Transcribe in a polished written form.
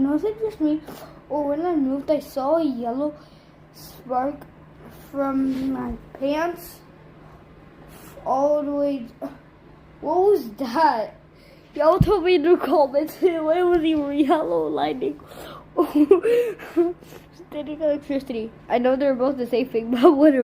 And was it just me? Or when I moved, I saw a yellow spark from my pants all the way. What was that? Y'all told me in the comments. Why was even yellow lightning? Static electricity. I know they're both the same thing, but what?